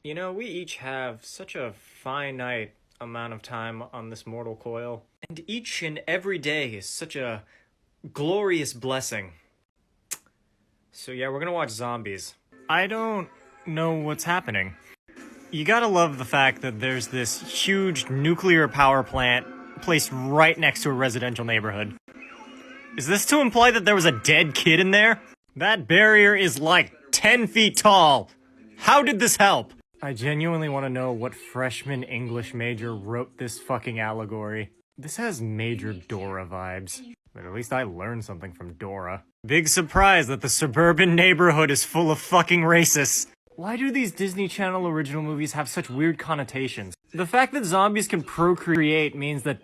You know, we each have such a finite amount of time on this mortal coil, and each and every day is such a glorious blessing. So yeah, we're gonna watch zombies. I don't know what's happening. You gotta love the fact that there's this huge nuclear power plant placed right next to a residential neighborhood. Is this to imply that there was a dead kid in there? That barrier is like 10 feet tall. How did this help? I genuinely want to know what freshman English major wrote this fucking allegory. This has major Dora vibes. But at least I learned something from Dora. Big surprise that the suburban neighborhood is full of fucking racists. Why do these Disney Channel original movies have such weird connotations? The fact that zombies can procreate means that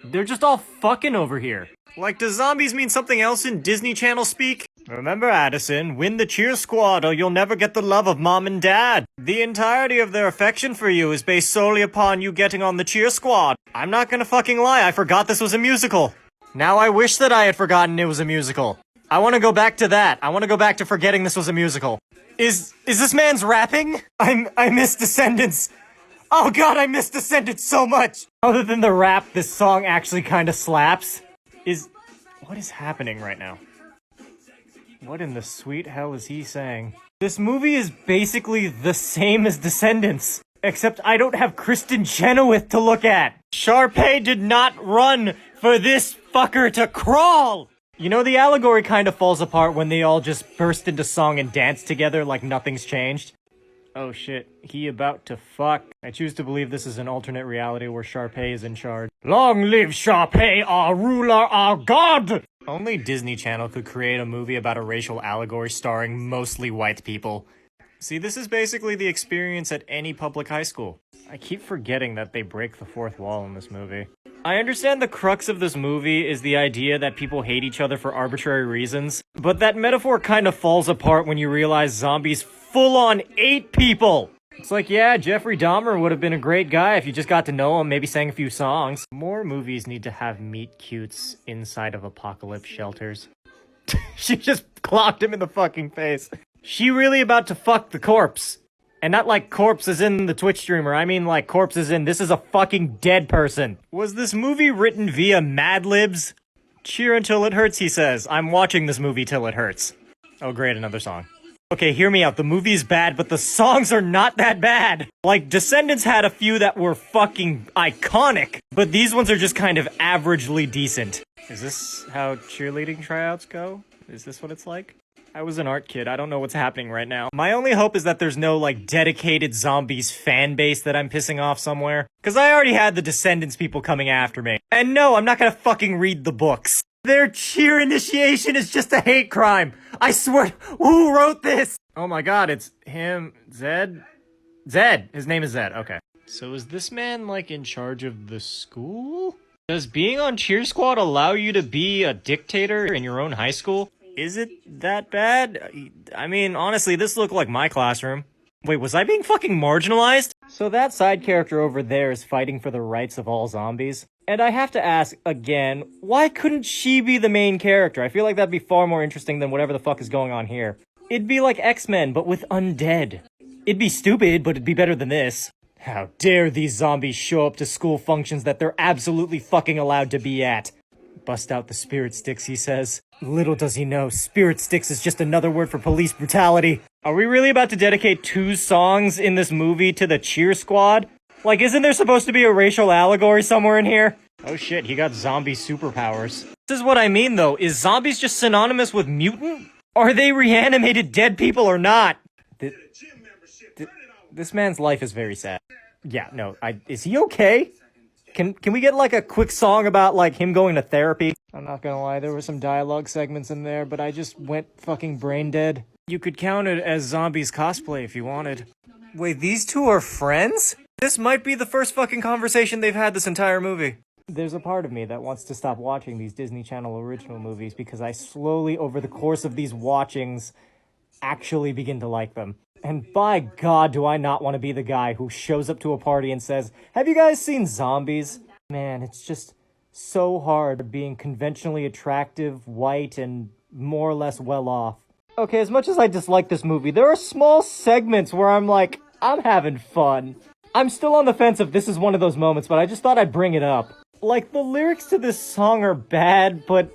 they're just all fucking over here. Like, does zombies mean something else in Disney Channel speak? Remember, Addison, win the cheer squad or you'll never get the love of mom and dad. The entirety of their affection for you is based solely upon you getting on the cheer squad. I'm not gonna fucking lie, I forgot this was a musical. Now I wish that I had forgotten it was a musical. I want to go back to that. I want to go back to forgetting this was a musical. Is this man's rapping? I miss Descendants. Oh god, I miss Descendants so much! Other than the rap, this song actually kinda slaps. What is happening right now? What in the sweet hell is he saying? This movie is basically the same as Descendants, except I don't have Kristen Chenoweth to look at. Sharpay did not run for this fucker to crawl! You know, the allegory kind of falls apart when they all just burst into song and dance together like nothing's changed. Oh shit, he about to fuck. I choose to believe this is an alternate reality where Sharpay is in charge. Long live Sharpay, our ruler, our god! Only Disney Channel could create a movie about a racial allegory starring mostly white people. See, this is basically the experience at any public high school. I keep forgetting that they break the fourth wall in this movie. I understand the crux of this movie is the idea that people hate each other for arbitrary reasons, but that metaphor kind of falls apart when you realize zombies full-on ate people! It's like, yeah, Jeffrey Dahmer would have been a great guy if you just got to know him, maybe sang a few songs. More movies need to have meet cutes inside of apocalypse shelters. She just clocked him in the fucking face. She really about to fuck the corpse. And not like corpse as in the Twitch streamer, I mean like corpse as in this is a fucking dead person. Was this movie written via Mad Libs? Cheer until it hurts, he says. I'm watching this movie till it hurts. Oh great, another song. Okay, hear me out. The movie's bad, but the songs are not that bad. Like, Descendants had a few that were fucking iconic, but these ones are just kind of averagely decent. Is this how cheerleading tryouts go? Is this what it's like? I was an art kid. I don't know what's happening right now. My only hope is that there's no, like, dedicated zombies fan base that I'm pissing off somewhere. Because I already had the Descendants people coming after me. And no, I'm not gonna fucking read the books. Their cheer initiation is just a hate crime. I swear, who wrote this? Oh my god, it's him, Zed? Zed, his name is Zed, okay. So is this man, like, in charge of the school? Does being on Cheer Squad allow you to be a dictator in your own high school? Is it that bad? I mean, honestly, this looked like my classroom. Wait, was I being fucking marginalized? So that side character over there is fighting for the rights of all zombies. And I have to ask, again, why couldn't she be the main character? I feel like that'd be far more interesting than whatever the fuck is going on here. It'd be like X-Men, but with undead. It'd be stupid, but it'd be better than this. How dare these zombies show up to school functions that they're absolutely fucking allowed to be at. Bust out the spirit sticks, he says. Little does he know, spirit sticks is just another word for police brutality. Are we really about to dedicate 2 songs in this movie to the Cheer Squad? Like, isn't there supposed to be a racial allegory somewhere in here? Oh shit, he got zombie superpowers. This is what I mean though, is zombies just synonymous with mutant? Are they reanimated dead people or not? This man's life is very sad. Yeah, no, is he okay? Can we get like a quick song about like him going to therapy? I'm not gonna lie, there were some dialogue segments in there, but I just went fucking brain dead. You could count it as zombies cosplay if you wanted. Wait, these two are friends? This might be the first fucking conversation they've had this entire movie. There's a part of me that wants to stop watching these Disney Channel original movies because I slowly, over the course of these watchings, actually begin to like them. And by God, do I not want to be the guy who shows up to a party and says, "Have you guys seen Zombies?" Man, it's just so hard being conventionally attractive, white, and more or less well off. Okay, as much as I dislike this movie, there are small segments where I'm like, I'm having fun. I'm still on the fence if this is one of those moments, but I just thought I'd bring it up. Like, the lyrics to this song are bad, but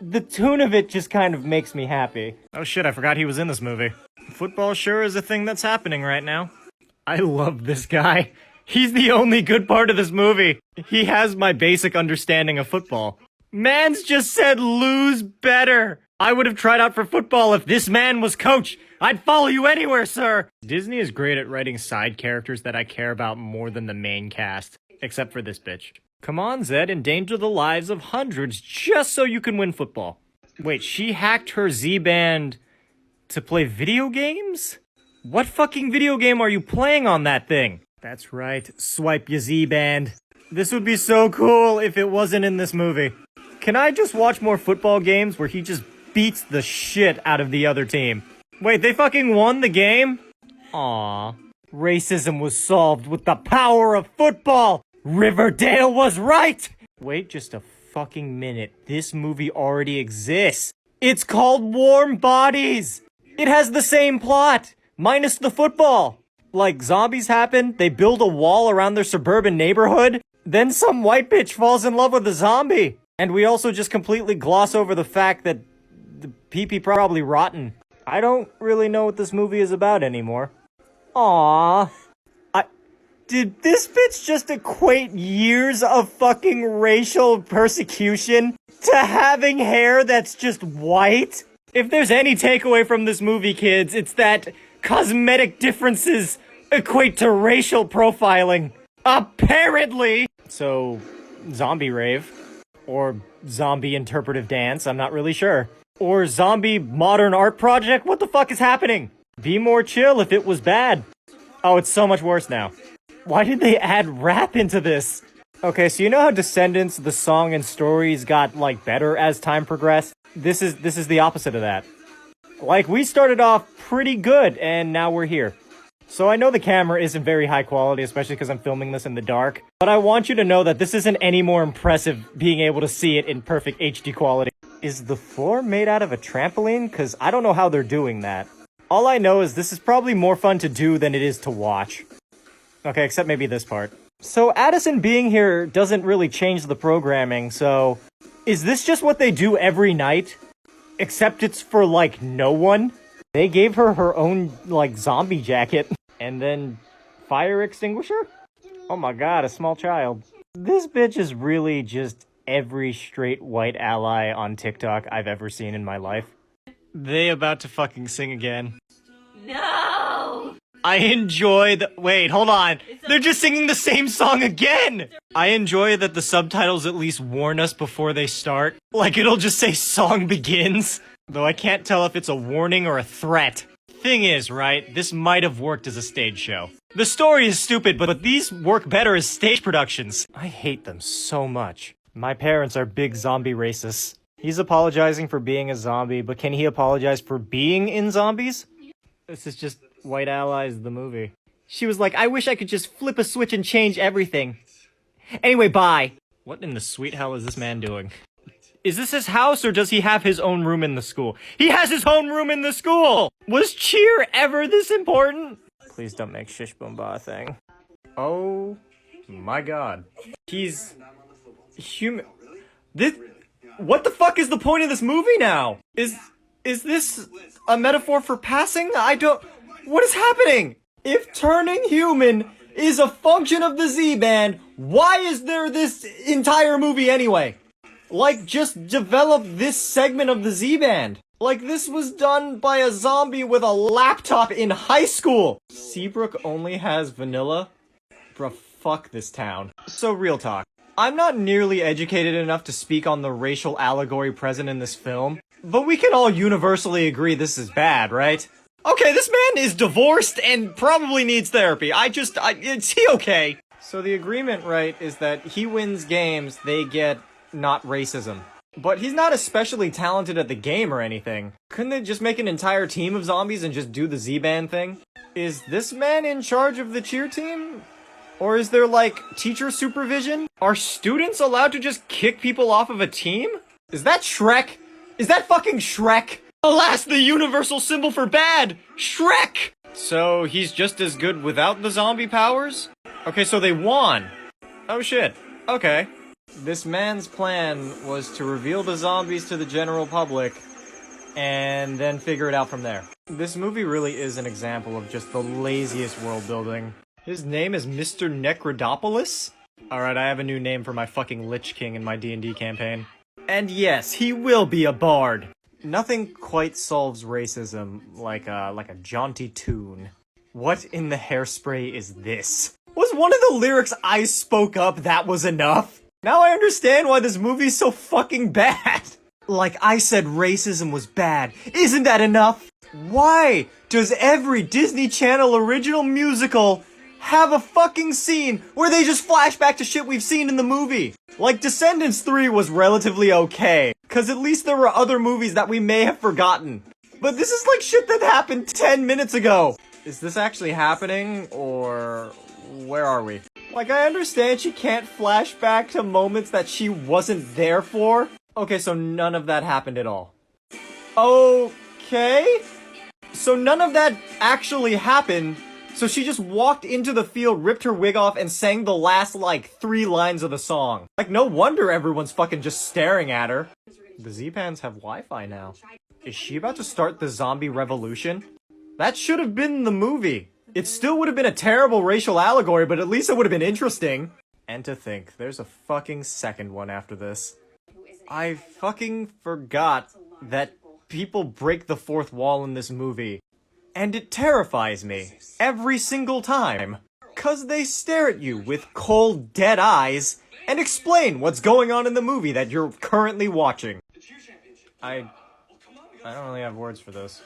the tune of it just kind of makes me happy. Oh shit, I forgot he was in this movie. Football sure is a thing that's happening right now. I love this guy. He's the only good part of this movie. He has my basic understanding of football. Man's just said lose better. I would have tried out for football if this man was coach. I'd follow you anywhere, sir. Disney is great at writing side characters that I care about more than the main cast. Except for this bitch. Come on, Zed, endanger the lives of hundreds just so you can win football. Wait, she hacked her Z-Band to play video games? What fucking video game are you playing on that thing? That's right, swipe your Z-Band. This would be so cool if it wasn't in this movie. Can I just watch more football games where he just beats the shit out of the other team? Wait, they fucking won the game? Aww. Racism was solved with the power of football! Riverdale was right! Wait just a fucking minute. This movie already exists. It's called Warm Bodies! It has the same plot, minus the football. Like, zombies happen, they build a wall around their suburban neighborhood, then some white bitch falls in love with a zombie. And we also just completely gloss over the fact that the pee-pee probably rotten. I don't really know what this movie is about anymore. Aww. Did this bitch just equate years of fucking racial persecution to having hair that's just white? If there's any takeaway from this movie, kids, it's that cosmetic differences equate to racial profiling. Apparently! So, zombie rave. Or zombie interpretive dance, I'm not really sure. Or zombie modern art project? What the fuck is happening? Be more chill if it was bad. Oh, it's so much worse now. Why did they add rap into this? Okay, so you know how Descendants, the song and stories got, like, better as time progressed? This is the opposite of that. Like, we started off pretty good, and now we're here. So I know the camera isn't very high quality, especially because I'm filming this in the dark, but I want you to know that this isn't any more impressive being able to see it in perfect HD quality. Is the floor made out of a trampoline? Because I don't know how they're doing that. All I know is this is probably more fun to do than it is to watch. Okay, except maybe this part. So Addison being here doesn't really change the programming, so... Is this just what they do every night? Except it's for, like, no one? They gave her her own, like, zombie jacket. And then... fire extinguisher? Oh my god, a small child. This bitch is really just every straight white ally on TikTok I've ever seen in my life. They about to fucking sing again. No! I enjoy the- wait, hold on. They're just singing the same song again! I enjoy that the subtitles at least warn us before they start. Like, it'll just say song begins. Though I can't tell if it's a warning or a threat. Thing is, right, this might have worked as a stage show. The story is stupid, but these work better as stage productions. I hate them so much. My parents are big zombie racists. He's apologizing for being a zombie, but can he apologize for being in zombies? This is just White Allies, the movie. She was like, I wish I could just flip a switch and change everything. Anyway, bye. What in the sweet hell is this man doing? Is this his house, or does he have his own room in the school? He has his own room in the school! Was cheer ever this important? Please don't make Shish Boom Ba a thing. Oh my god. He's... human... This... What the fuck is the point of this movie now? Is this a metaphor for passing? I don't... What is happening? If turning human is a function of the Z-Band, why is there this entire movie anyway? Like, just develop this segment of the Z-Band. Like, this was done by a zombie with a laptop in high school. Seabrook only has vanilla? Bruh, fuck this town. So, real talk. I'm not nearly educated enough to speak on the racial allegory present in this film, but we can all universally agree this is bad, right? Okay, this man is divorced and probably needs therapy. Is he okay? So the agreement, right, is that he wins games, they get not racism. But he's not especially talented at the game or anything. Couldn't they just make an entire team of zombies and just do the Z-Band thing? Is this man in charge of the cheer team? Or is there, like, teacher supervision? Are students allowed to just kick people off of a team? Is that Shrek? Is that fucking Shrek? Alas, the universal symbol for bad! Shrek! So he's just as good without the zombie powers? Okay, so they won. Oh shit. Okay. This man's plan was to reveal the zombies to the general public and then figure it out from there. This movie really is an example of just the laziest world building. His name is Mr. Necrodopoulos? Alright, I have a new name for my fucking Lich King in my D&D campaign. And yes, he will be a bard. Nothing quite solves racism like a jaunty tune. What in the hairspray is this? Was one of the lyrics I spoke up that was enough? Now I understand why this movie's so fucking bad. Like I said racism was bad. Isn't that enough? Why does every Disney Channel original musical have a fucking scene where they just flash back to shit we've seen in the movie? Like Descendants 3 was relatively okay, cause at least there were other movies that we may have forgotten. But this is like shit that happened 10 minutes ago. Is this actually happening, or where are we? Like, I understand she can't flash back to moments that she wasn't there for. Okay, so none of that happened at all. Okay? So none of that actually happened. So she just walked into the field, ripped her wig off, and sang the last, like, 3 lines of the song. Like, no wonder everyone's fucking just staring at her. The Z-Pans have Wi-Fi now. Is she about to start the zombie revolution? That should have been the movie. It still would have been a terrible racial allegory, but at least it would have been interesting. And to think, there's a fucking second one after this. I fucking forgot that people break the fourth wall in this movie. And it terrifies me every single time. 'Cause they stare at you with cold, dead eyes and explain what's going on in the movie that you're currently watching. I don't really have words for this.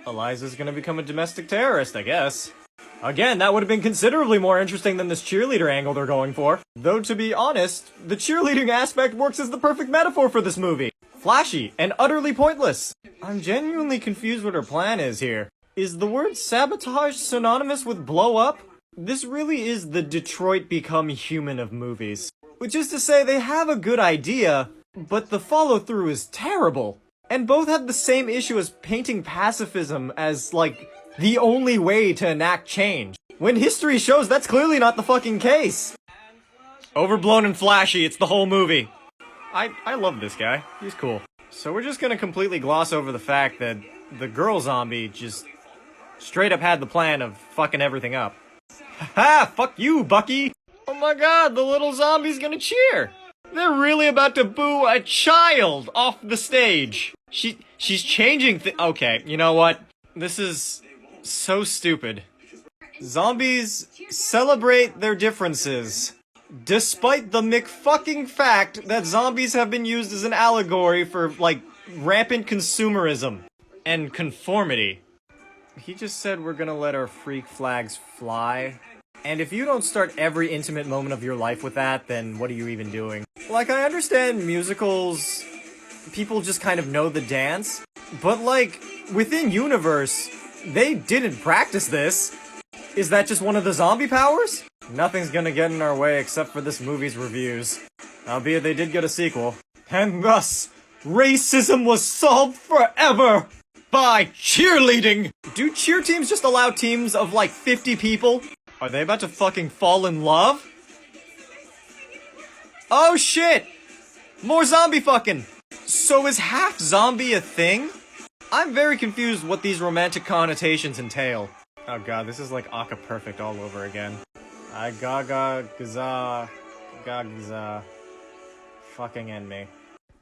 Eliza's gonna become a domestic terrorist, I guess. Again, that would have been considerably more interesting than this cheerleader angle they're going for. Though, to be honest, the cheerleading aspect works as the perfect metaphor for this movie. Flashy and utterly pointless. I'm genuinely confused what her plan is here. Is the word sabotage synonymous with blow up? This really is the Detroit Become Human of movies. Which is to say, they have a good idea, but the follow-through is terrible. And both have the same issue as painting pacifism as, like, the only way to enact change. When history shows that's clearly not the fucking case. Overblown and flashy, it's the whole movie. I love this guy. He's cool. So we're just gonna completely gloss over the fact that the girl zombie just straight up had the plan of fucking everything up. Ha! Fuck you, Bucky! Oh my god, the little zombie's gonna cheer! They're really about to boo a child off the stage! She's changing okay, you know what? This is so stupid. Zombies celebrate their differences. Despite the McFucking fact that zombies have been used as an allegory for, like, rampant consumerism and conformity. He just said we're gonna let our freak flags fly. And if you don't start every intimate moment of your life with that, then what are you even doing? Like, I understand musicals, people just kind of know the dance, but like, within universe, they didn't practice this. Is that just one of the zombie powers? Nothing's gonna get in our way except for this movie's reviews. Albeit they did get a sequel. And thus, racism was solved forever! By cheerleading! Do cheer teams just allow teams of like 50 people? Are they about to fucking fall in love? Oh shit! More zombie fucking! So is half zombie a thing? I'm very confused what these romantic connotations entail. Oh god, this is like Aka Perfect all over again. I gaga gaza gaza. Fucking end me.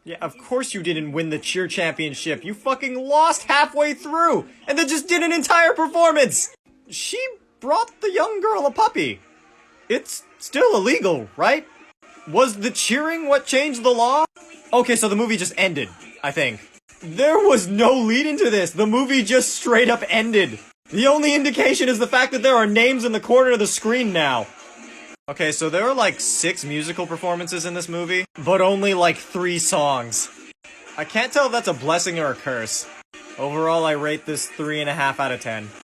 Yeah, of course you didn't win the cheer championship. You fucking lost halfway through, and then just did an entire performance. She brought the young girl a puppy. It's still illegal, right? Was the cheering what changed the law? Okay, so the movie just ended, I think. There was no lead into this. The movie just straight up ended. The only indication is the fact that there are names in the corner of the screen now. Okay, so there are like 6 musical performances in this movie, but only like 3 songs. I can't tell if that's a blessing or a curse. Overall, I rate this 3.5 out of 10.